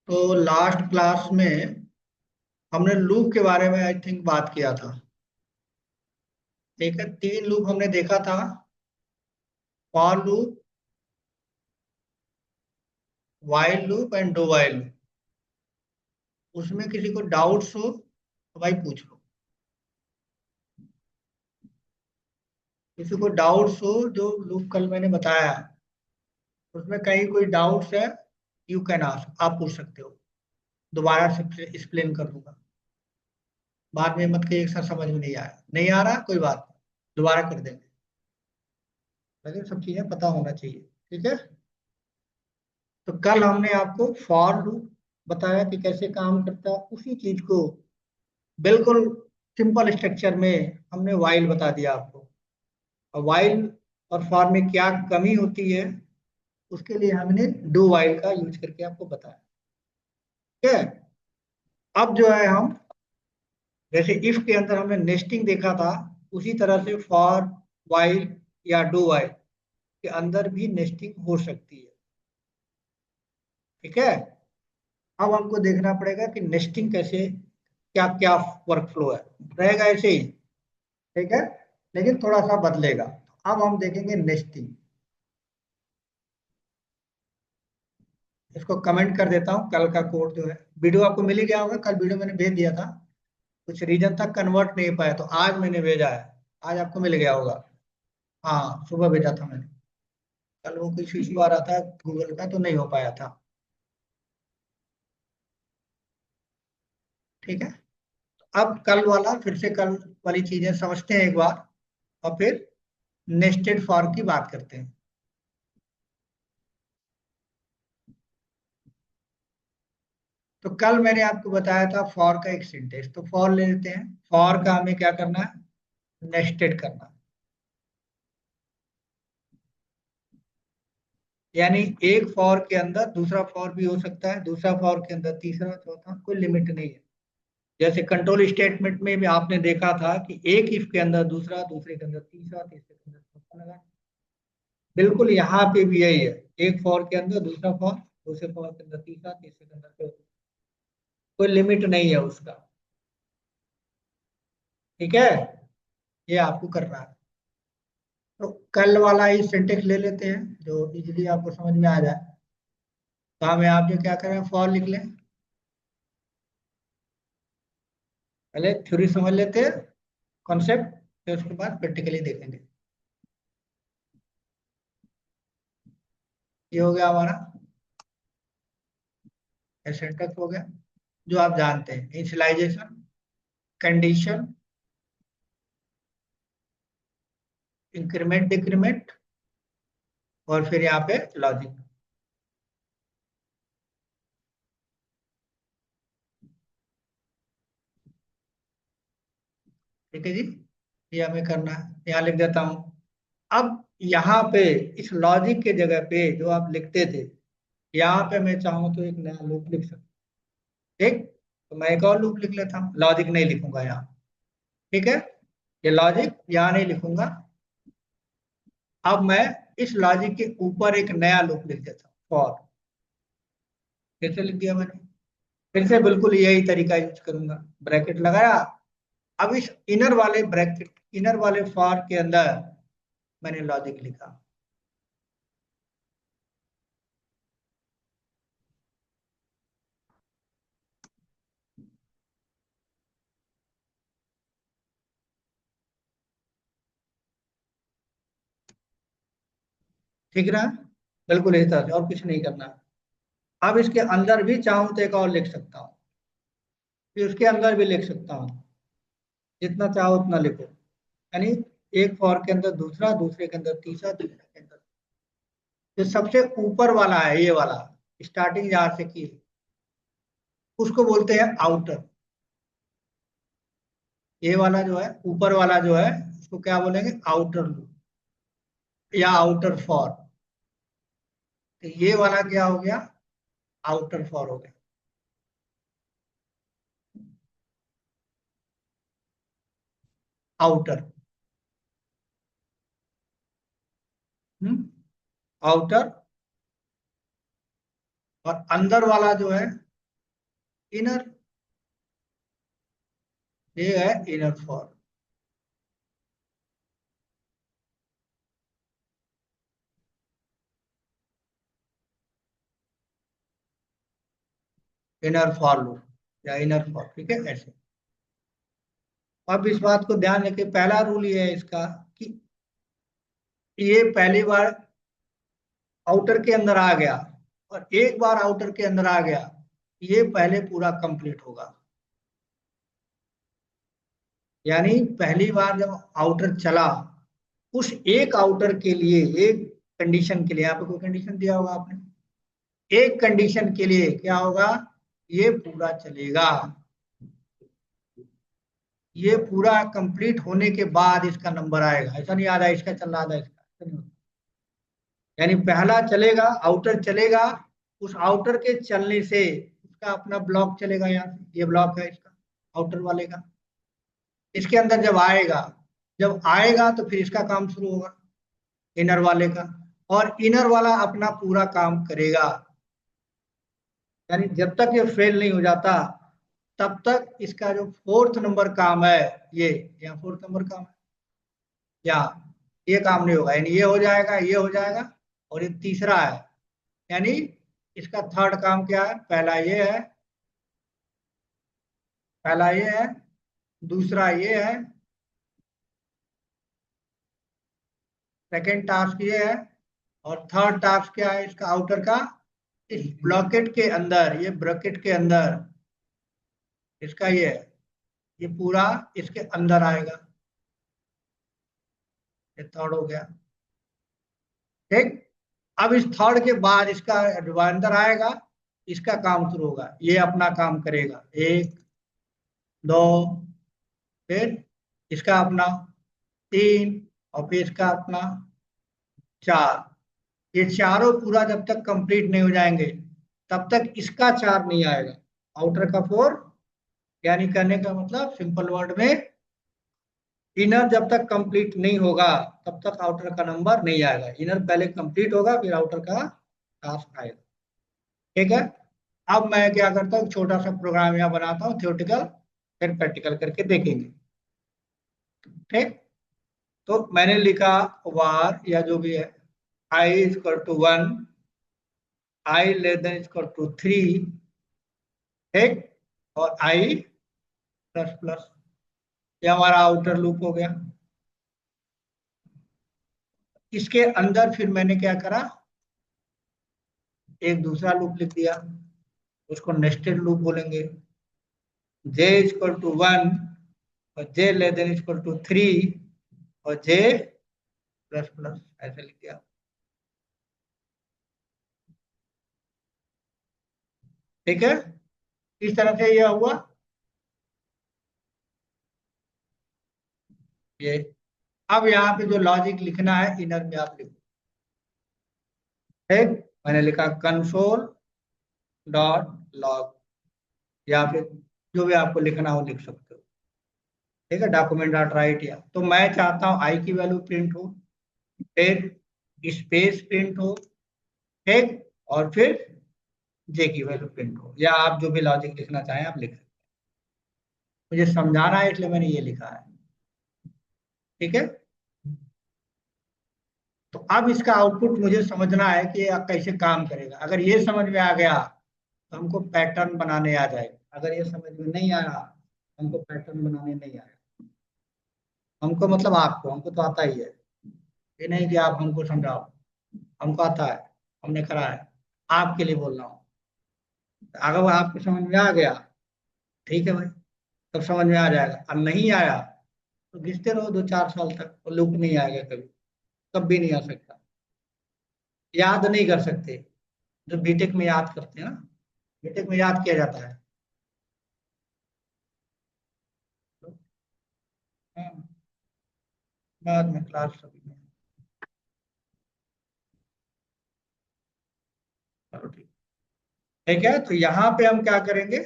तो last class में हमने लूप के बारे में आई थिंक बात किया था। ठीक है, तीन लूप हमने देखा था। For loop, while loop and do while loop. उसमें किसी को डाउट्स हो तो भाई पूछ लो। किसी को डाउट्स हो जो लूप कल मैंने बताया, उसमें कहीं कोई डाउट्स है, यू कैन आस्क, आप पूछ सकते हो। दोबारा से एक्सप्लेन कर दूंगा। बाद में मत कहिए सर समझ में नहीं आया, नहीं आ रहा कोई बात नहीं, दोबारा कर देंगे। लेकिन सब चीजें पता होना चाहिए। ठीक है। तो कल हमने आपको फॉर लूप बताया कि कैसे काम करता है, उसी चीज को बिल्कुल सिंपल स्ट्रक्चर में हमने वाइल बता दिया आपको। और वाइल और फॉर में क्या कमी होती है, उसके लिए हमने डू वाइल का यूज करके आपको बताया। ठीक है। अब जो है हम, जैसे इफ के अंदर हमने नेस्टिंग देखा था, उसी तरह से फॉर, वाइल या डू वाइल के अंदर भी नेस्टिंग हो सकती है। ठीक है। अब हमको देखना पड़ेगा कि नेस्टिंग कैसे, क्या क्या वर्क फ्लो है। रहेगा ऐसे ही। ठीक है, लेकिन थोड़ा सा बदलेगा। अब हम देखेंगे नेस्टिंग। इसको कमेंट कर देता हूँ, कल का कोड जो है, वीडियो आपको मिल ही गया होगा, कल वीडियो मैंने भेज दिया था। कुछ रीजन तक कन्वर्ट नहीं पाया तो आज मैंने भेजा है। आज आपको मिल गया होगा। हाँ, सुबह भेजा था मैंने। कल वो कुछ इशू आ रहा था गूगल का, तो नहीं हो पाया था। ठीक है। अब कल वाला, फिर से कल वाली चीजें समझते हैं एक बार, और फिर नेस्टेड फॉर की बात करते हैं। तो कल मैंने आपको बताया था फॉर का एक सिंटेक्स, तो फॉर ले लेते हैं। फॉर का हमें क्या करना है, नेस्टेड करना है। यानी एक फॉर के अंदर दूसरा फॉर भी हो सकता है, दूसरा फॉर के अंदर तीसरा, चौथा, कोई लिमिट नहीं है। जैसे कंट्रोल स्टेटमेंट में भी आपने देखा था कि एक इफ के अंदर दूसरा, दूसरे के अंदर तीसरा, तीसरे के अंदर चौथा लगा। बिल्कुल यहाँ पे भी यही है। एक फॉर के अंदर दूसरा फॉर, दूसरे फॉर के अंदर तीसरा, तीसरे के अंदर चौथा। कोई लिमिट नहीं है उसका। ठीक है। ये आपको करना है। तो कल वाला ही सिंटेक्स ले लेते हैं जो इजीली आपको समझ में आ जाए। तो हमें आप जो क्या करें, फॉर लिख लें। पहले थ्योरी समझ लेते हैं, कॉन्सेप्ट, फिर उसके बाद प्रैक्टिकली देखेंगे। ये हो गया हमारा, सिंटेक्स हो गया जो आप जानते हैं। इनिशियलाइजेशन, कंडीशन, इंक्रीमेंट डिक्रीमेंट, और फिर यहाँ पे लॉजिक। ठीक है जी। ये हमें करना है, यहाँ लिख देता हूँ। अब यहाँ पे इस लॉजिक के जगह पे जो आप लिखते थे, यहाँ पे मैं चाहूँ तो एक नया लूप लिख सकता हूँ। ठीक, तो मैं एक और लूप लिख लेता हूँ, लॉजिक नहीं लिखूंगा यहाँ। ठीक है, ये लॉजिक यहाँ नहीं लिखूंगा। अब मैं इस लॉजिक के ऊपर एक नया लूप लिख देता हूँ, फॉर। फिर से लिख दिया मैंने। फिर से बिल्कुल यही तरीका यूज करूंगा, ब्रैकेट लगाया। अब इस इनर वाले ब्रैकेट, इनर वाले फॉर के अंदर मैंने लॉजिक लिखा। ठीक ना, बिल्कुल इस तरह से, और कुछ नहीं करना। अब इसके अंदर भी चाहूं तो एक और लिख सकता हूँ, फिर उसके अंदर भी लिख सकता हूँ। जितना चाहो उतना लिखो। यानी एक फॉर के अंदर दूसरा, दूसरे के अंदर तीसरा, तीसरे के अंदर, जो सबसे ऊपर वाला है ये वाला, स्टार्टिंग जहां से की, उसको बोलते हैं आउटर। ये वाला जो है, ऊपर वाला जो है, उसको क्या बोलेंगे, आउटर लूप या आउटर फॉर। तो ये वाला क्या हो गया, आउटर फॉर हो गया। Outer, outer. और अंदर वाला जो है, इनर, ये है inner for. Inner for loop या इनर फॉर, ठीक है ऐसे। अब इस बात को ध्यान रखिए, पहला रूल ये है इसका कि ये पहली बार आउटर के अंदर आ गया, और एक बार आउटर के अंदर आ गया, ये पहले पूरा कंप्लीट होगा। यानी पहली बार जब आउटर चला, उस एक आउटर के लिए, एक कंडीशन के लिए, यहाँ पे कोई कंडीशन दिया होगा आपने, एक कंडीशन के लिए क्या होगा, ये पूरा चलेगा। ये पूरा कंप्लीट होने के बाद इसका नंबर आएगा। ऐसा नहीं आ रहा है इसका चल रहा था, इसका ऐसा नहीं होता। यानी पहला चलेगा, आउटर चलेगा, उस आउटर के चलने से उसका अपना ब्लॉक चलेगा। यहाँ से ये ब्लॉक है इसका, आउटर वाले का। इसके अंदर जब आएगा, जब आएगा तो फिर इसका काम शुरू होगा, इनर वाले का। और इनर वाला अपना पूरा काम करेगा। यानी जब तक ये फेल नहीं हो जाता, तब तक इसका जो फोर्थ नंबर काम है, ये यहाँ फोर्थ नंबर काम है, या ये काम नहीं होगा। यानी ये हो जाएगा, ये हो जाएगा, और ये तीसरा है। यानी इसका थर्ड काम क्या है, पहला ये है, पहला ये है, दूसरा ये है, सेकंड टास्क ये है, और थर्ड टास्क क्या है इसका, आउटर का। इस ब्लॉकेट के अंदर, ये ब्रैकेट के अंदर इसका ये है, ये पूरा इसके अंदर आएगा। ये थर्ड हो गया, ठीक। अब इस थर्ड के बाद इसका जब अंदर आएगा, इसका काम शुरू होगा, ये अपना काम करेगा, एक, दो, फिर इसका अपना तीन, और फिर इसका अपना चार। ये चारों पूरा जब तक कंप्लीट नहीं हो जाएंगे, तब तक इसका चार नहीं आएगा, आउटर का फोर। यानी कहने का मतलब सिंपल वर्ड में, इनर जब तक कंप्लीट नहीं होगा, तब तक आउटर का नंबर नहीं आएगा। इनर पहले कंप्लीट होगा, फिर आउटर का टास्क आएगा, ठीक है। अब मैं क्या करता हूँ, छोटा सा प्रोग्राम यहाँ बनाता हूँ थियोरेटिकल, फिर प्रैक्टिकल करके देखेंगे, ठीक। तो मैंने लिखा वार, या जो भी है, I is equal to 1, I less than equal to 3, ठीक, और आई प्लस प्लस। ये हमारा आउटर लूप हो गया। इसके अंदर फिर मैंने क्या करा, एक दूसरा लूप लिख दिया, उसको नेस्टेड लूप बोलेंगे। जे इक्वल टू 1, और जे लेस देन इक्वल टू 3, और जे प्लस प्लस, ऐसे लिख दिया, ठीक है। इस तरह से यह हुआ ये। अब यहाँ पे जो लॉजिक लिखना है, इनर में आप लिखो, ठीक। मैंने लिखा कंसोल डॉट लॉग, या फिर जो भी आपको लिखना हो लिख सकते हो, ठीक है। डॉक्यूमेंट डॉट राइट, या तो मैं चाहता हूँ आई की वैल्यू प्रिंट हो, फिर स्पेस प्रिंट हो, ठीक, और फिर जे की वैल्यू प्रिंट हो, या आप जो भी लॉजिक लिखना चाहें आप लिख सकते हैं। मुझे समझाना है इसलिए मैंने ये लिखा है, ठीक है। तो अब इसका आउटपुट मुझे समझना है कि ये कैसे काम करेगा। अगर ये समझ में आ गया तो हमको पैटर्न बनाने आ जाएगा। अगर ये समझ में नहीं आया, हमको पैटर्न बनाने नहीं आया। हमको मतलब आपको, हमको तो आता ही है, ये नहीं कि आप हमको समझाओ, हमको आता है, हमने करा है। आपके लिए बोल रहा हूँ, अगर वो आपको समझ में आ गया, ठीक है भाई, तब समझ में आ जाएगा। और नहीं आया तो घिसते रहो 2-4 साल तक, वो लूप नहीं आएगा कभी, कभी नहीं आ सकता। याद नहीं कर सकते, जो बीटेक में याद करते हैं ना, बीटेक में याद किया जाता है। हाँ, बाद में क्लास सभी में। चलो ठीक, ठीक है। तो यहाँ पे हम क्या करेंगे,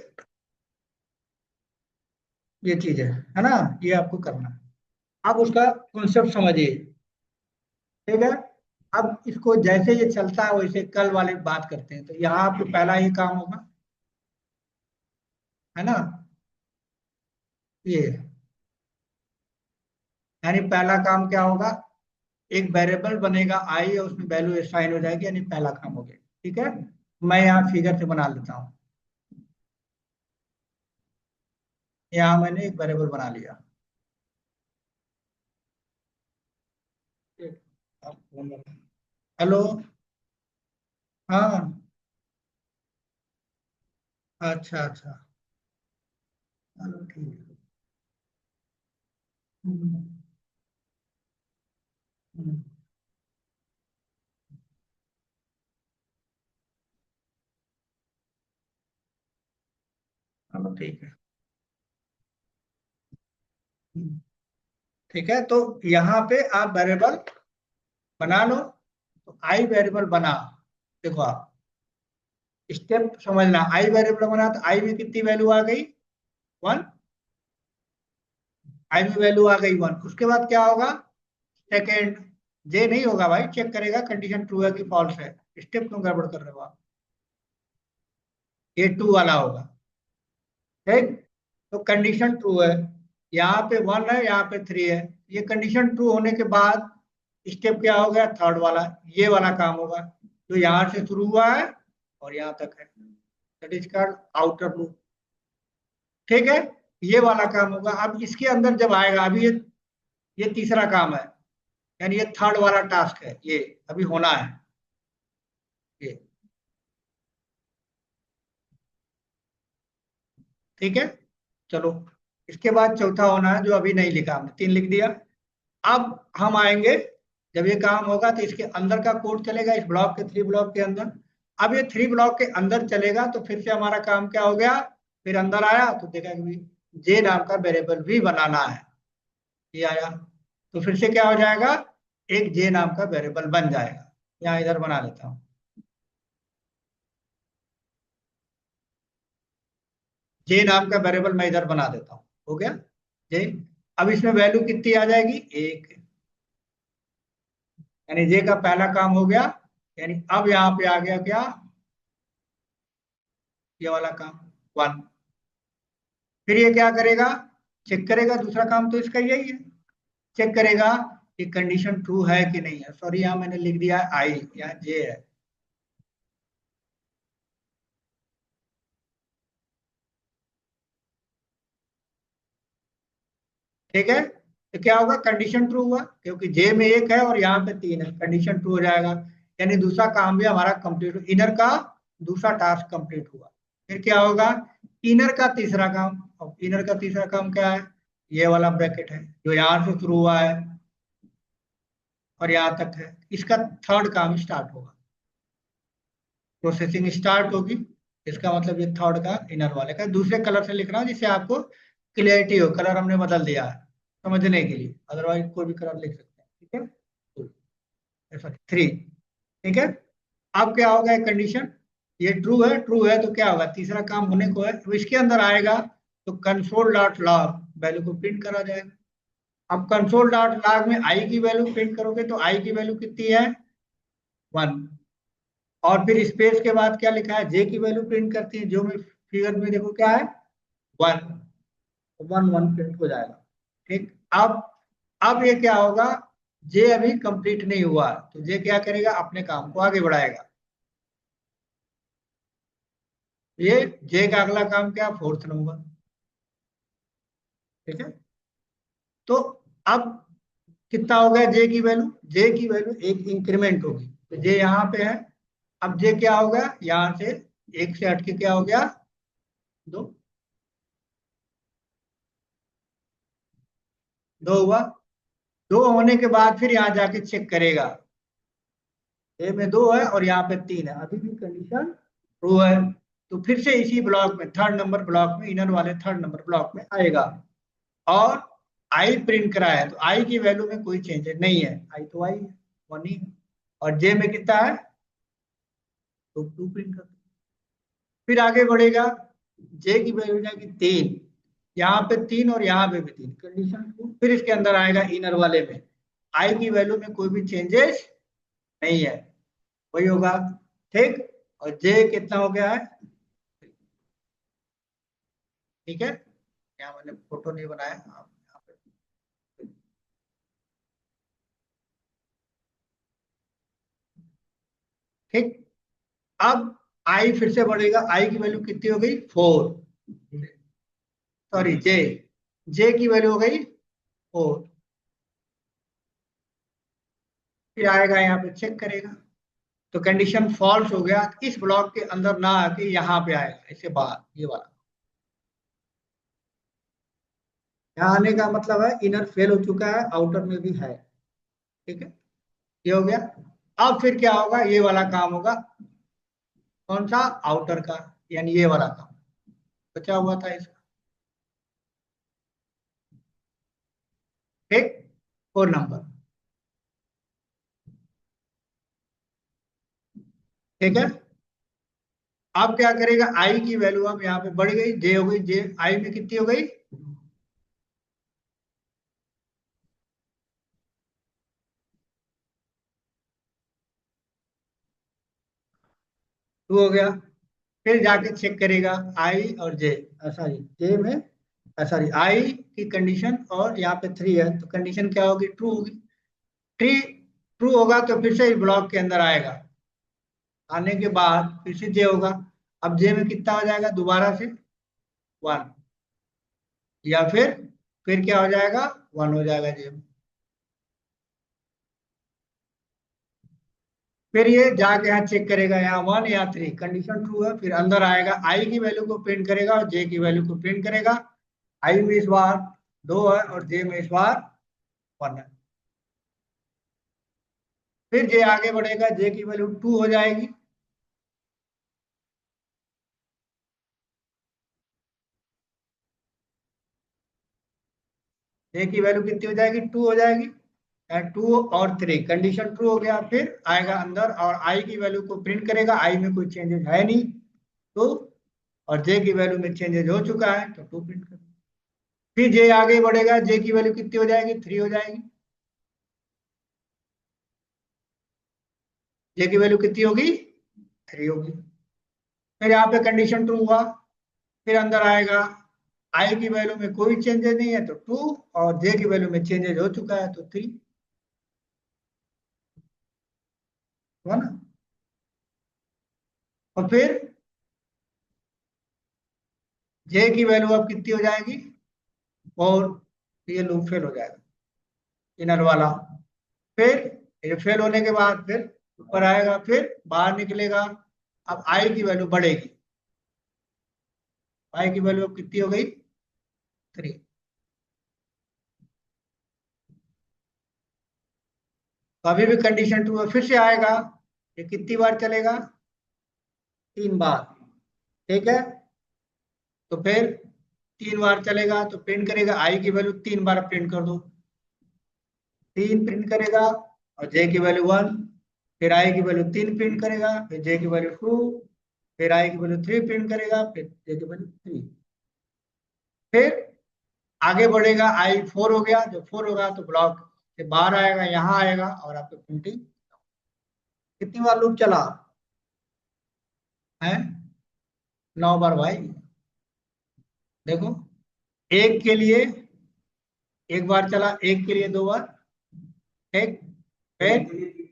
ये चीज है ना, ये आपको करना है। अब उसका कॉन्सेप्ट समझिए, ठीक है। अब इसको जैसे ये चलता है वैसे कल वाले बात करते हैं। तो यहाँ पे पहला ही काम होगा, है ना। ये यानी पहला काम क्या होगा, एक वेरिएबल बनेगा आई और उसमें वैल्यू असाइन हो जाएगी, यानी पहला काम हो गया। ठीक है, मैं यहाँ फिगर से बना लेता हूँ। यहाँ मैंने एक वेरिएबल बना लिया। हेलो। हाँ। अच्छा अच्छा। चलो ठीक है। हम्म, हम्म, चलो ठीक है। हम्म, ठीक है, तो यहाँ पे आप वेरिएबल बना लो। तो आई वेरिएबल बना, देखो आप स्टेप समझना। आई वेरिएबल बना तो आई में कितनी वैल्यू आ गई, 1। आई में वैल्यू आ गई 1। उसके बाद क्या होगा, सेकेंड जे नहीं होगा भाई, चेक करेगा कंडीशन ट्रू है कि फॉल्स है। स्टेप क्यों गड़बड़ कर रहे हो आप, ये टू वाला होगा। ठीक, तो कंडीशन ट्रू है, यहाँ पे 1 है, यहाँ पे 3 है। ये कंडीशन ट्रू होने के बाद स्टेप क्या हो गया, थर्ड वाला, ये वाला काम होगा जो यहाँ से शुरू हुआ है और यहाँ तक है। That is called outer loop. ठीक है, ये वाला काम होगा। अब इसके अंदर जब आएगा, अभी ये तीसरा काम है, यानी ये थर्ड वाला टास्क है, ये अभी होना है ये। ठीक है, चलो। इसके बाद चौथा होना है जो अभी नहीं लिखा हमने, 3 लिख दिया। अब हम आएंगे, जब ये काम होगा तो इसके अंदर का कोड चलेगा, इस ब्लॉक के 3 ब्लॉक के अंदर। अब ये 3 ब्लॉक के अंदर चलेगा तो फिर से हमारा काम क्या हो गया, फिर अंदर आया तो देखा कि जे नाम का वेरिएबल भी बनाना है। ये आया तो फिर से क्या हो जाएगा, एक जे नाम का वेरिएबल बन जाएगा। यहाँ इधर बना लेता हूँ, जे नाम का वेरिएबल मैं इधर बना देता हूँ। हो गया जे। अब इसमें वैल्यू कितनी आ जाएगी, 1। यानी जे का पहला काम हो गया। यानी अब यहाँ पे आ गया क्या, ये वाला काम 1। फिर ये क्या करेगा, चेक करेगा, दूसरा काम तो इसका यही है, चेक करेगा कि कंडीशन ट्रू है कि नहीं है। सॉरी, यहाँ मैंने लिख दिया है आई, यहाँ जे है। ठीक है, तो क्या होगा, कंडीशन ट्रू हुआ क्योंकि जे में 1 है और यहाँ पे 3 है, कंडीशन ट्रू हो जाएगा। यानी दूसरा काम भी हमारा कंप्लीट, इनर का दूसरा टास्क कंप्लीट हुआ। फिर क्या होगा, इनर का तीसरा काम। अब इनर का तीसरा काम क्या है, ये वाला ब्रैकेट है जो यहाँ से शुरू हुआ है और यहाँ तक है। इसका थर्ड काम स्टार्ट होगा, प्रोसेसिंग स्टार्ट होगी। इसका मतलब ये थर्ड का इनर वाले का, दूसरे कलर से लिख रहा हूँ जिससे आपको क्लियरिटी हो। कलर हमने बदल दिया है समझने के लिए, अदरवाइज कोई भी कलर लिख सकते हैं। ठीक है, सॉरी 3। ठीक है, अब क्या होगा, कंडीशन ये ट्रू है तो क्या होगा, तीसरा काम होने को है। तो इसके अंदर आएगा तो कंसोल डॉट लॉग वैल्यू को प्रिंट करा जाएगा। अब कंसोल डॉट लॉग में आई की वैल्यू प्रिंट करोगे तो आई की वैल्यू कितनी है, 1। और फिर स्पेस के बाद क्या लिखा है, जे की वैल्यू प्रिंट करती है, जो में फिगर में देखो क्या है, 1। 1 1 प्रिंट हो जाएगा। ठीक, अब ये क्या होगा, जे अभी कंप्लीट नहीं हुआ तो जे क्या करेगा, अपने काम को आगे बढ़ाएगा। ये जे का अगला काम क्या, फोर्थ नंबर। ठीक है, तो अब कितना हो गया जे की वैल्यू, जे की वैल्यू एक इंक्रीमेंट होगी तो जे यहाँ पे है। अब जे क्या होगा, यहाँ से 1 से हट के क्या हो गया, 2। 2 हुआ। 2 होने के बाद फिर यहाँ जाके चेक करेगा, ए में 2 है और यहाँ पे 3 है, अभी भी कंडीशन ट्रू है। तो फिर से इसी ब्लॉक में, थर्ड नंबर ब्लॉक में, इनर वाले थर्ड नंबर ब्लॉक में आएगा और आई प्रिंट कराया है तो आई की वैल्यू में कोई चेंज नहीं है, आई तो आई है, 1 ही है। और जे में कितना है, तो 2 प्रिंट कर। फिर आगे बढ़ेगा, जे की वैल्यू जाएगी 3, यहाँ पे 3 और यहाँ पे भी 3, कंडीशन ट्रू। फिर इसके अंदर आएगा इनर वाले में, आई की वैल्यू में कोई भी चेंजेस नहीं है, वही होगा। ठीक, और जे कितना हो गया है, ठीक है, यहाँ मैंने फोटो नहीं बनाया, आप यहाँ पे। ठीक, अब आई फिर से बढ़ेगा, आई की वैल्यू कितनी हो गई 4, सॉरी जे, जे की वैल्यू हो गई 4। फिर आएगा यहाँ पे चेक करेगा, तो कंडीशन फॉल्स हो गया, इस ब्लॉक के अंदर ना आके यहाँ पे आएगा, इसके बाद ये वाला। यहाँ आने का मतलब है इनर फेल हो चुका है, आउटर में भी है। ठीक है, ये हो गया। अब फिर क्या होगा, ये वाला काम होगा, कौन सा, आउटर का, यानी ये वाला काम बचा हुआ था इसका। ठीक, 4 नंबर। ठीक है, अब क्या करेगा, आई की वैल्यू अब यहाँ पे बढ़ गई, जे हो गई, जे आई में कितनी हो गई, 2 हो गया। फिर जाके चेक करेगा आई और जे, सॉरी जे में, सॉरी आई की कंडीशन, और यहाँ पे 3 है, तो कंडीशन क्या होगी, ट्रू होगी। ट्री ट्रू होगा तो फिर से इस ब्लॉक के अंदर आएगा, आने के बाद फिर से जे होगा। अब जे में कितना हो जाएगा दोबारा से 1, या फिर क्या हो जाएगा 1 हो जाएगा जे में। फिर ये जाके यहाँ चेक करेगा, यहाँ 1 या 3, कंडीशन ट्रू है, फिर अंदर आएगा, आई की वैल्यू को प्रिंट करेगा और जे की वैल्यू को प्रिंट करेगा। आई में इस बार 2 है और जे में इस बार 1 है। फिर जे आगे बढ़ेगा, जे की वैल्यू 2 हो जाएगी, जे की वैल्यू कितनी हो जाएगी, 2 हो जाएगी, 2 और 3, कंडीशन ट्रू हो गया। फिर आएगा अंदर और आई की वैल्यू को प्रिंट करेगा, आई में कोई चेंजेस है नहीं तो, और जे की वैल्यू में चेंजेस हो चुका है तो 2 प्रिंट करेगा। फिर जे आगे बढ़ेगा, जे की वैल्यू कितनी हो जाएगी, 3 हो जाएगी, जे की वैल्यू कितनी होगी, 3 होगी। फिर यहाँ पे कंडीशन ट्रू हुआ, फिर अंदर आएगा, आई की वैल्यू में कोई चेंजेस नहीं है तो 2, और जे की वैल्यू में चेंजेस हो चुका है तो 3, हुआ ना। और फिर जे की वैल्यू अब कितनी हो जाएगी, और ये लूप फेल हो जाएगा, इनर वाला। फिर ये फेल होने के बाद फिर ऊपर आएगा, फिर बाहर निकलेगा। अब आई की वैल्यू बढ़ेगी, आई की वैल्यू अब कितनी हो गई, 3। तो अभी भी कंडीशन ट्रू है, फिर से आएगा, ये कितनी बार चलेगा, 3 बार। ठीक है, तो फिर 3 बार चलेगा तो प्रिंट करेगा, आई की वैल्यू 3 बार प्रिंट कर दो, 3 प्रिंट करेगा, और जे की वैल्यू 1, फिर आई की वैल्यू 3 प्रिंट करेगा, फिर जे की वैल्यू 2, फिर आई की वैल्यू 3 प्रिंट करेगा, फिर जे की वैल्यू 3। फिर आगे बढ़ेगा, आई 4 हो गया, जब 4 होगा तो ब्लॉक से बाहर आएगा, यहाँ आएगा और आपकी प्रिंटिंग। कितनी बार लूप चला है, 9 बार भाई। देखो, एक के लिए 1 बार चला, एक के लिए 2 बार, ठीक, फिर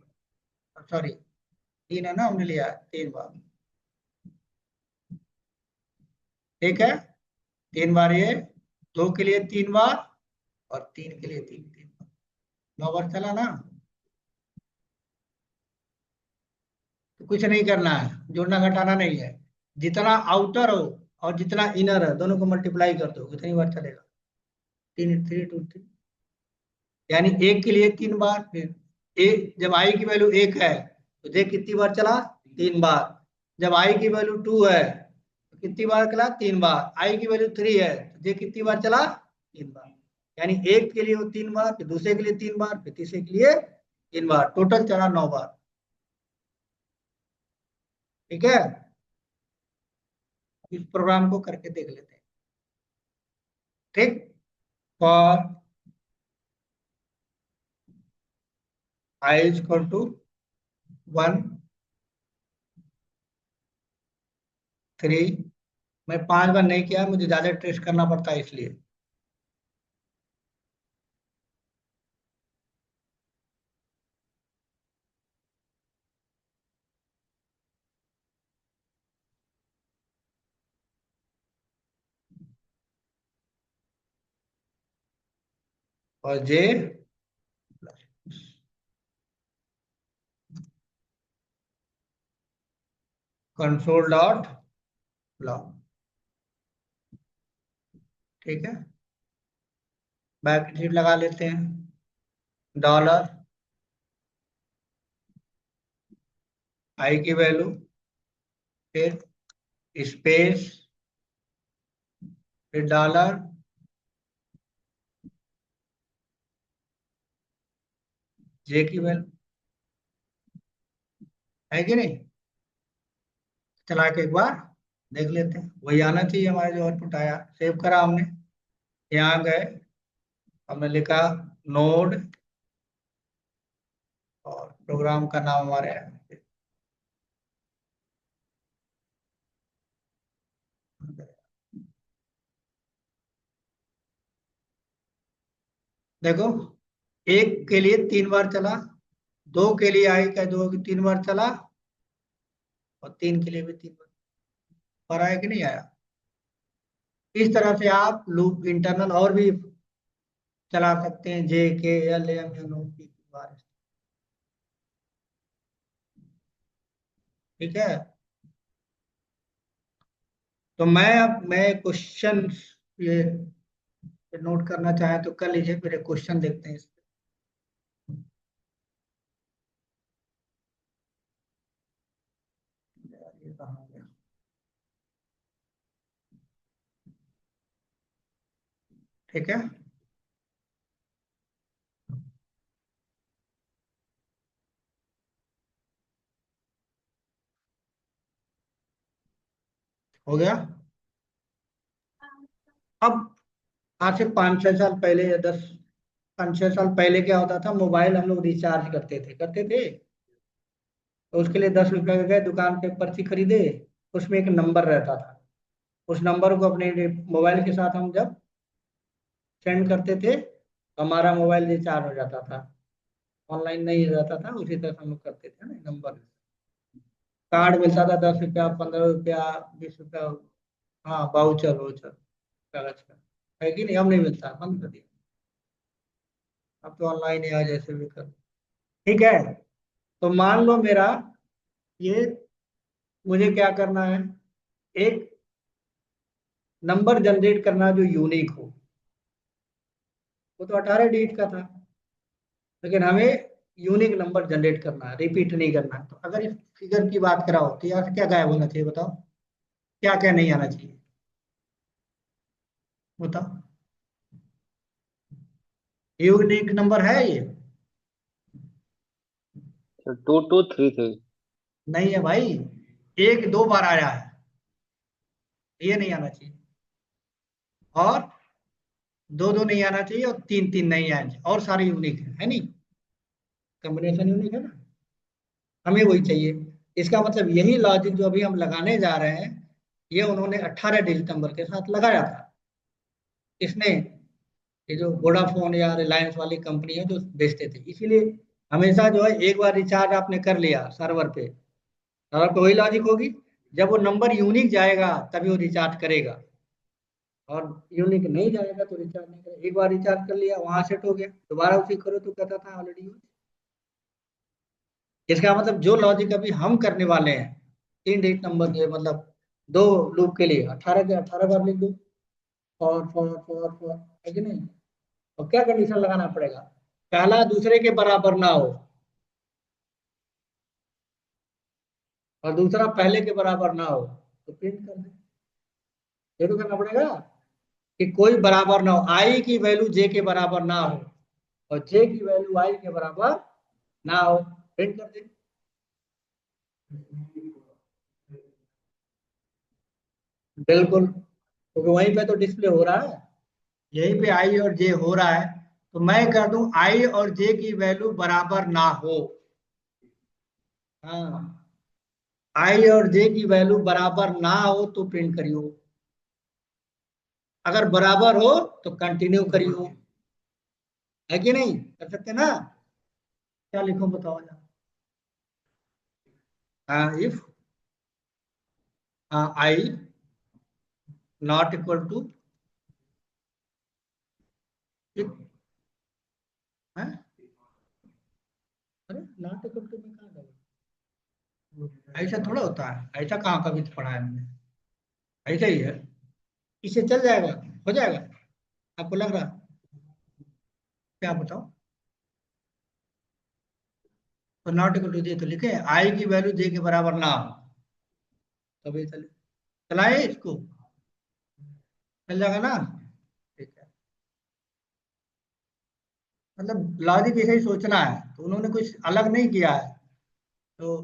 सॉरी 3 है ना, हमने लिया 3 बार। ठीक है, 3 बार ये, 2 के लिए 3 बार, और 3 के लिए 3 बार, 9 बार चला ना। तो कुछ नहीं करना है, जोड़ना घटाना नहीं है, जितना आउटर हो और जितना इनर है दोनों को मल्टीप्लाई कर दो, कितनी बार चलेगा, 3 3 2 3, यानी एक के लिए 3 बार। फिर एक, जब आई की वैल्यू 1 है तो जे कितनी बार चला, 3 बार। जब आई की वैल्यू 2 है तो कितनी बार चला, 3 बार। आई की वैल्यू 3 है तो जे कितनी बार चला, 3 बार। यानी एक के लिए वो 3 बार, फिर दूसरे के लिए 3 बार, फिर तीसरे के लिए 3 बार, टोटल चला 9 बार। ठीक है, इस प्रोग्राम को करके देख लेते हैं। ठीक, for I is equal to 1 3 मैं 5 बार नहीं किया, मुझे ज्यादा ट्रेस करना पड़ता है इसलिए। और जे कंसोल डॉट लॉग। ठीक है, बैक लगा लेते हैं। डॉलर आई की वैल्यू, फिर स्पेस, फिर डॉलर, जे की वैल्यू। है कि नहीं? चला के एक बार देख लेते हैं, वही आना चाहिए हमारे जो आउटपुट आया। सेव करा हमने, यहाँ गए, हमने लिखा नोड, और प्रोग्राम का नाम हमारे है। देखो, एक के लिए 3 बार चला, दो के लिए आई का 3 बार चला, और 3 के लिए भी 3 बार। पर आया कि नहीं आया? इस तरह से आप लूप इंटरनल और भी चला सकते हैं, J K L M N O P बार। ठीक है, तो मैं क्वेश्चन ये नोट करना चाहें तो कर लीजिए, फिर एक क्वेश्चन देखते हैं इस पे। यार, ये कहाँ गया? ठीक है, हो गया। अब आज से 5-6 साल पहले या 5-6 साल पहले क्या होता था, मोबाइल हम लोग रिचार्ज करते थे। तो उसके लिए 10 रुपए का गए दुकान पे, पर्ची खरीदे, उसमें एक नंबर रहता था। उस नंबर को अपने मोबाइल के साथ हम जब सेंड करते थे, हमारा मोबाइल रिचार्ज हो जाता था। ऑनलाइन नहीं रहता था, उसी तरह से हम लोग करते थे ना, नंबर। कार्ड मिलता था, 10 रुपया, 15 रुपया, 20 रुपया। हाँ, वाउचर वाउचर कागज का। है कि नहीं? अब नहीं मिलता, बंद कर दिया। अब तो ऑनलाइन ही आ, जैसे भी कर। ठीक है, तो मान लो मेरा ये, मुझे क्या करना है, एक नंबर जनरेट करना जो यूनिक हो। वो तो 18 डिजिट का था, लेकिन हमें यूनिक नंबर जनरेट करना है, रिपीट नहीं करना है। तो अगर इस फिगर की बात कराओ तो यहाँ से क्या गायब होना चाहिए, बताओ? क्या क्या नहीं आना चाहिए, बताओ? यूनिक नंबर है ये? 2233। नहीं है भाई, एक दो बार आया है, ये नहीं आना चाहिए। और दो दो नहीं आना चाहिए, और तीन तीन नहीं आना चाहिए, और सारे यूनिक है नहीं? कॉम्बिनेशन यूनिक है ना? हमें वही चाहिए। इसका मतलब यही लॉजिक जो अभी हम लगाने जा रहे हैं, ये उन्होंने 18 डिजिट नंबर के साथ लगाया था। इसने, ये जो वोडाफोन या रिलायंस वाली कंपनी है जो बेचते थे, इसीलिए हमेशा जो है, एक बार रिचार्ज आपने कर लिया सर्वर पे, सर्वर पे वही लॉजिक होगी। जब वो नंबर यूनिक जाएगा तभी वो रिचार्ज करेगा, और यूनिक नहीं जाएगा तो रिचार्ज नहीं करेगा। एक बार रिचार्ज कर लिया, वहां सेट हो गया, दोबारा उसी करो तो कहता था ऑलरेडी। इसका मतलब जो लॉजिक अभी हम करने वाले हैं, 3 डिजिट नंबर के मतलब, दो लूप के लिए 18 के 18 बार लिख दो, फॉर है कि नहीं? और क्या कंडीशन लगाना पड़ेगा? पहला दूसरे के बराबर ना हो, और दूसरा पहले के बराबर ना हो, तो प्रिंट कर दे। ये तो करना पड़ेगा कि कोई बराबर ना हो, आई की वैल्यू जे के बराबर ना हो, और जे की वैल्यू आई के बराबर ना हो, प्रिंट कर दे। बिल्कुल, क्योंकि वहीं पे तो डिस्प्ले हो रहा है, यहीं पे आई और जे हो रहा है। तो मैं कर दूं आई और जे की वैल्यू बराबर ना हो। हाँ, आई और जे की वैल्यू बराबर ना हो तो प्रिंट करियो। अगर बराबर हो तो कंटिन्यू करियो, है कि नहीं, कर सकते ना। क्या लिखो बताओ ना। If I not equal to, अरे नॉट इक्वल टू में कहाँ डबल, ऐसा थोड़ा होता है, ऐसा कहाँ कभी तो पढ़ा है हमने, ऐसा ही है। इससे चल जाएगा, हो जाएगा, आपको लग रहा। क्या बताओ। तो नॉट इक्वल टू दे तो लिखे आई की वैल्यू दे के बराबर ना हो, तभी चले, चलाए इसको, चल जाएगा ना। ठीक है, मतलब लॉजिक ऐसे ही सोचना है, तो उन्होंने कुछ अलग नहीं किया है। तो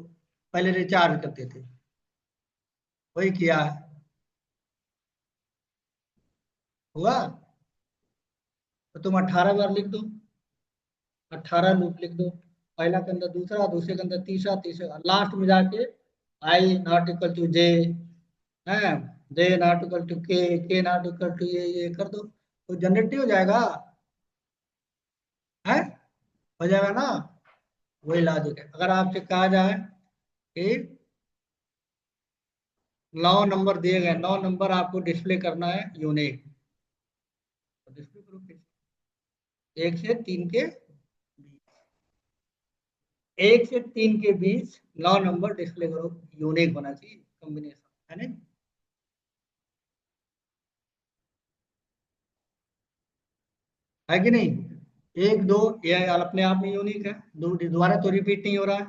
पहले रिचार्ज करते थे, वही किया है। हुआ। तो तुम 18 बार लिख दो, 18 लूप लिख दो, पहला के अंदर दूसरा, दूसरे के अंदर तीसरा, तीसरा लास्ट में जाके आई नॉट इक्वल टू जे है, जे नॉट इक्वल टू के नॉट इक्वल टू ये कर दो, तो जनरेट नहीं हो जाएगा, है, हो जाएगा ना। वही लॉजिक है। अगर आपसे कहा जाए कि 9 नंबर दिए गए, 9 नंबर आपको डिस्प्ले करना है यूनिक, तो डिस्प्ले करो फिर, 1 से 3 के बीच, 1 से 3 के बीच 9 नंबर डिस्प्ले करो, यूनिक होना चाहिए कॉम्बिनेशन, है ना। है कि नहीं, 1 2 ये अपने आप में यूनिक है, दोबारा तो रिपीट नहीं हो रहा है,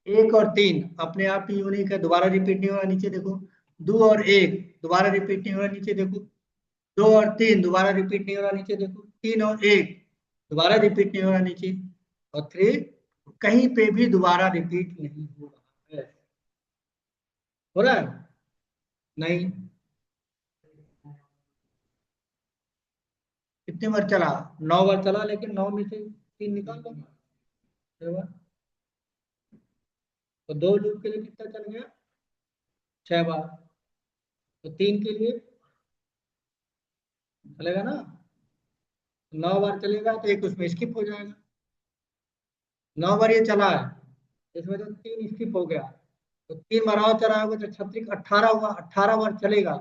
1 और 3 अपने आप ही यूनिक है, दोबारा रिपीट नहीं हो रहा, नीचे देखो, 2 और 1 दोबारा रिपीट नहीं हो रहा, नीचे देखो, 2 और 3 दोबारा रिपीट नहीं हो रहा, नीचे देखो, 3 और 1 दोबारा रिपीट नहीं हो रहा, नीचे, और 3 कहीं पे भी दोबारा रिपीट नहीं हो रहा है, हो रहा है नहीं। कितनी बार चला, 9 बार चला, लेकिन 9 में से 3 निकाल दो, 6 बार, तो 2 लूप के लिए कितना चल गया, 6 बार, तो 3 के लिए चलेगा ना, 9 बार चलेगा तो एक उसमें स्किप हो जाएगा, 9 बार ये चला है, इसमें तो 3 स्किप हो गया, तो 3 बार और चला होगा तो 36 18 हुआ, 18 बार चलेगा,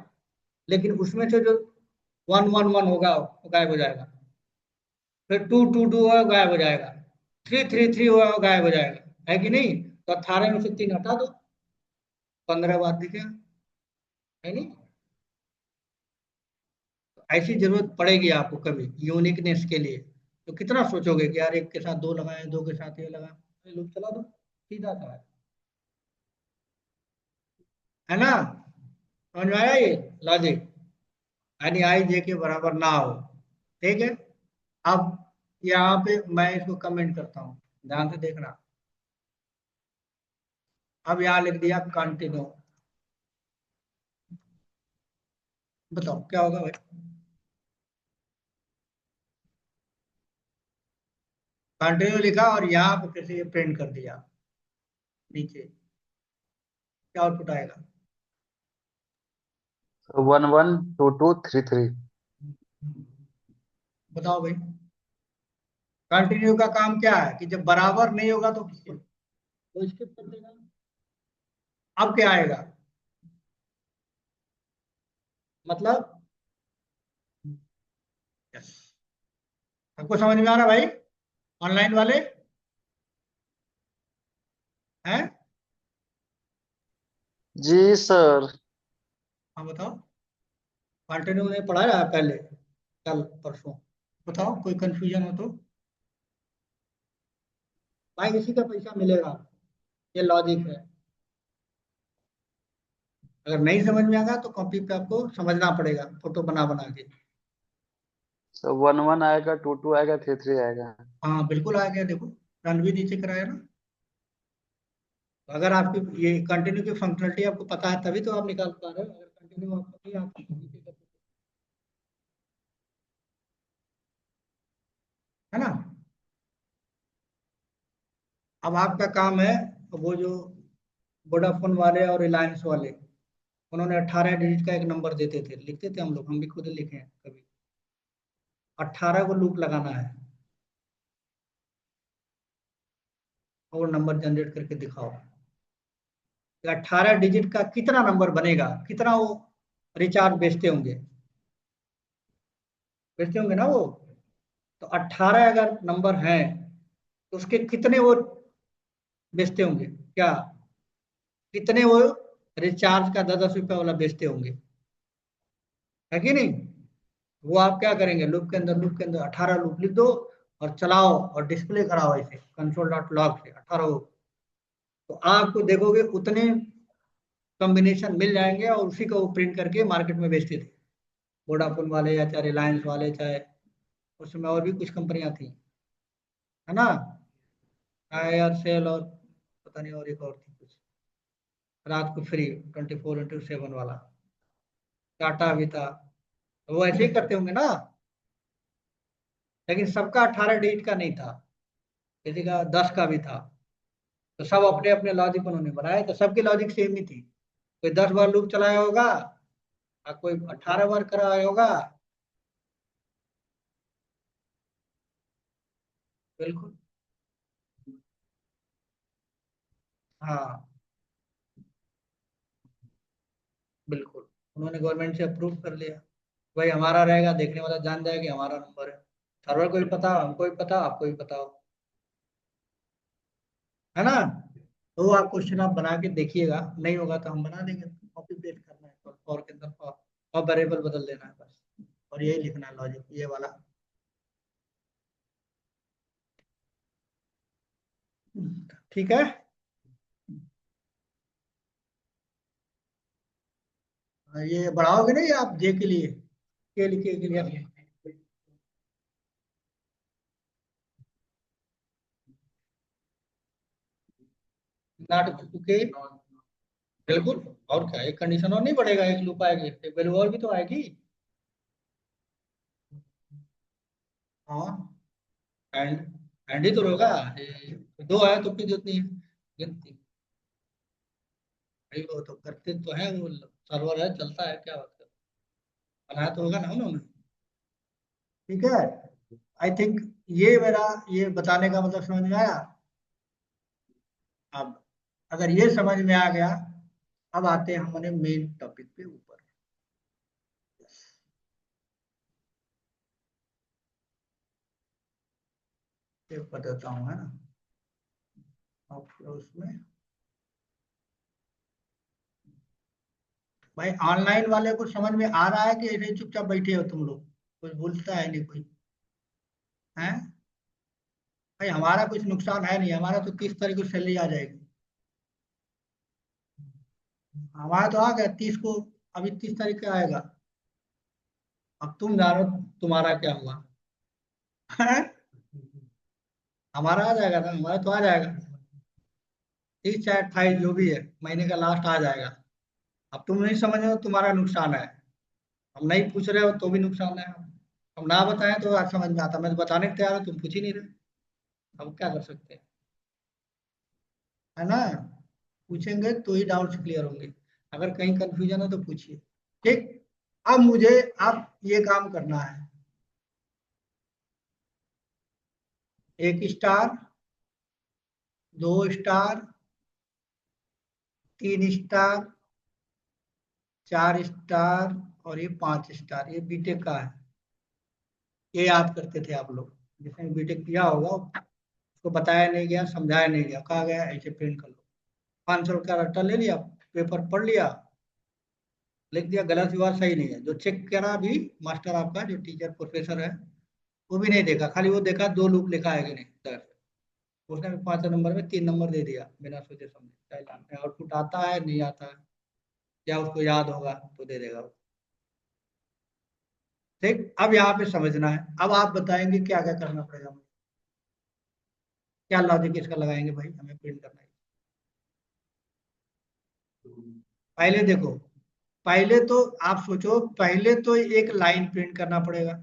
लेकिन उसमें से जो 1 1 1 होगा वो गायब हो जाएगा, फिर 2 2 2 होगा गायब हो जाएगा, 3 3 3 होगा वो गायब हो जाएगा, है कि नहीं। तो 18 में से 3 हटा दो, 15 बार दिखेगा, है नहीं। ऐसी जरूरत पड़ेगी आपको कभी यूनिकनेस के लिए, तो कितना सोचोगे कि यार एक के साथ 2 लगाए, 2 के साथ ये लगाए, लूप चला दो, सीधा सा है ना। समझ में आया ये लॉजिक, यानी आई जे के बराबर ना हो, ठीक है। अब यहाँ पे मैं इसको कमेंट करता हूँ, ध्यान से देखना। अब यहाँ लिख दिया कंटिन्यू, बताओ क्या होगा भाई। कंटिन्यू लिखा और यहाँ पे फिर से ये प्रिंट कर दिया नीचे, क्या आउटपुट आएगा। 112233। बताओ भाई, कंटिन्यू का काम क्या है कि जब बराबर नहीं होगा तो स्किप कर देगा। अब क्या आएगा, मतलब, यस, सबको समझ में आ रहा भाई, ऑनलाइन वाले हैं। जी सर। हाँ बताओ, कंटिन्यू ने पढ़ाया है पहले, कल परसों, बताओ कोई कंफ्यूजन हो तो। भाई इसी का पैसा मिलेगा, ये लॉजिक है। अगर नहीं समझ में आएगा तो कॉपी पे आपको समझना पड़ेगा, फोटो बना बना के। सर 11 आएगा, 22 आएगा, 33 आएगा। हाँ बिल्कुल आ गया, देखो रणवीर नीचे कराया ना। तो अगर आपकी ये कंटिन्यू की फंक्शनलिटी आपको पता है तभी तो आप निकाल पा रहे हो, अगर कंटिन्यू आपको नहीं आता तो नीचे है ना। अब आपका काम है, वो जो वोडाफोन वाले और रिलायंस वाले, उन्होंने 18 डिजिट का एक नंबर देते थे, लिखते थे हम लोग, हम भी खुद लिखे हैं कभी। 18 को लूप लगाना है और नंबर जनरेट करके दिखाओ। 18 डिजिट का कितना नंबर बनेगा, कितना वो रिचार्ज बेचते होंगे ना वो। तो 18 अगर नंबर है तो उसके कितने वो बेचते होंगे क्या, कितने वो रिचार्ज का 10-10 रुपया वाला बेचते होंगे, है कि नहीं। वो आप क्या करेंगे, लूप के अंदर 18 लूप लिख दो और चलाओ और डिस्प्ले कराओ ऐसे console.log से 18 तो आपको देखोगे उतने कॉम्बिनेशन मिल जाएंगे और उसी को वो प्रिंट करके मार्केट में बेचते थे। वोडाफोन वाले या चाहे रिलायंस वाले, चाहे उसमें और भी कुछ कंपनियां थी, है ना, एयरसेल और पता नहीं और एक और थी कुछ, रात को फ्री 24/7 वाला, टाटा भी था। वो ऐसे ही करते होंगे ना। लेकिन सबका 18 डिजिट का नहीं था, किसी का 10 का भी था। तो सब अपने अपने लॉजिक उन्होंने बनाए, तो सबकी लॉजिक सेम ही थी। कोई 10 बार लूप चलाया होगा और कोई 18 बार कराया होगा। बिल्कुल। हाँ बिल्कुल, उन्होंने गवर्नमेंट से अप्रूव कर लिया, भाई हमारा रहेगा, देखने वाला जान जाए कि हमारा नंबर है। सर्वर को भी पता, हमको भी पता, आपको भी पता हो, है ना। तो वो आप क्वेश्चन आप बना के देखिएगा, नहीं होगा तो हम बना देंगे, कॉपी पेस्ट करना है और के अंदर और वेरिएबल बदल देना है बस, और यही लिखना है लॉजिक ये वाला। ठीक है। ये बढ़ाओगे नहीं आप जे के लिए, के लिए नॉट के, बिल्कुल। और क्या, एक कंडीशन और नहीं बढ़ेगा, एक लूप आएगी, एक वैल्यू और भी तो आएगी। हाँ, एंड एंड ही तो होगा। ये दो है तो फिर जितनी गिनती, भाई वो तो करते तो है, वो सर्वर है चलता है, क्या बात है, बनाया तो होगा ना उन्होंने। ठीक है। आई थिंक ये मेरा, ये बताने का मतलब समझ में आया। अब अगर ये समझ में आ गया, अब आते हैं हमारे मेन टॉपिक पे ऊपर। ये बताता हूँ, है ना। अब उसमें भाई ऑनलाइन वाले को समझ में आ रहा है कि ऐसे ही चुपचाप बैठे हो तुम लोग, कुछ बोलता है नहीं कोई, है। भाई हमारा कुछ नुकसान है नहीं, हमारा तो 30 तारीख को सैलरी आ जाएगी। हमारा तो आ गया 30 को, अभी 30 तारीख का आएगा। अब तुम जानो तुम्हारा क्या हुआ। हैं? हमारा आ जाएगा ना, हमारा तो आ जाएगा, 30 चाहे 28 जो भी है, महीने का लास्ट आ जाएगा। अब तुम नहीं समझ रहे हो, तुम्हारा नुकसान है। हम नहीं पूछ रहे हो तो भी नुकसान है। हम ना बताएं तो आज समझ में आता, मैं तो बताने को तैयार हूं, तुम पूछ ही नहीं रहे। अब क्या कर सकते हैं, है ना। पूछेंगे तो ही डाउट्स क्लियर होंगे, अगर कहीं कंफ्यूजन है तो पूछिए। ठीक। अब मुझे, अब ये काम करना है, एक स्टार, दो स्टार, तीन स्टार, चार स्टार, और ये 5 स्टार, ये बीटेक का है। ये याद करते थे आप लोग, जिसने बीटेक किया होगा, उसको बताया नहीं गया, समझाया नहीं गया, कहा गया ऐसे प्रिंट कर लो। 500 का रट्टा ले लिया, पेपर पढ़ लिया, लिख दिया, गलत हुआ सही नहीं है, जो चेक करा भी मास्टर आपका जो टीचर प्रोफेसर है, वो भी नहीं देखा, खाली वो देखा 2 लूप लिखा है कि नहीं सर, उसने 5 नंबर में 3 नंबर दे दिया बिना सोचे समझे, चाहे आउटपुट आता है नहीं आता है, या उसको याद होगा तो दे देगा वो। ठीक, अब यहाँ पे समझना है, अब आप बताएंगे क्या क्या करना पड़ेगा मुझे, क्या लॉजिक इसका लगाएंगे भाई, हमें प्रिंट करना है। पहले देखो, पहले तो आप सोचो, पहले तो एक लाइन प्रिंट करना पड़ेगा,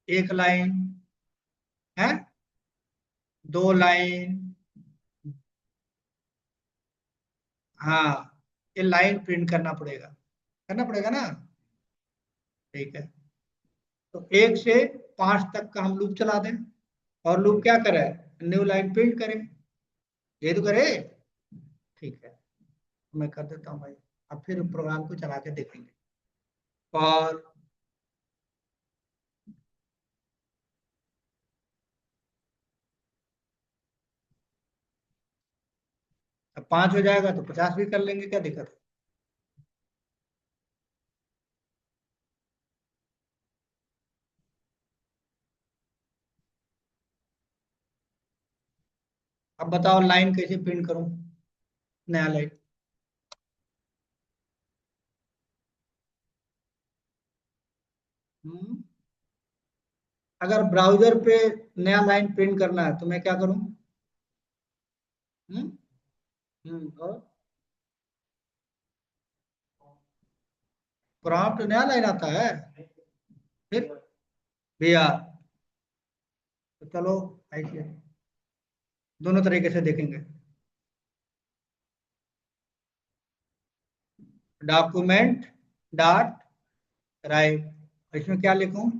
एक लाइन है, 2 लाइन, हाँ, ये लाइन प्रिंट करना पड़ेगा। करना पड़ेगा ना। ठीक है, तो 1 से 5 तक का हम लूप चला दें, और लूप क्या करे, न्यू लाइन प्रिंट करे, ये तो करे। ठीक है, मैं कर देता हूँ भाई। अब फिर प्रोग्राम को चला के देखेंगे। और अब 5 हो जाएगा तो 50 भी कर लेंगे, क्या दिक्कत है। अब बताओ लाइन कैसे प्रिंट करूं, नया लाइन। हम्म, अगर ब्राउजर पे नया लाइन प्रिंट करना है तो मैं क्या करूं। हम्म और प्रॉम्प्ट नया लाइन आता है फिर भैया। तो चलो ऐसे दोनों तरीके से देखेंगे। डॉक्यूमेंट डॉट राइट, इसमें क्या लिखूं,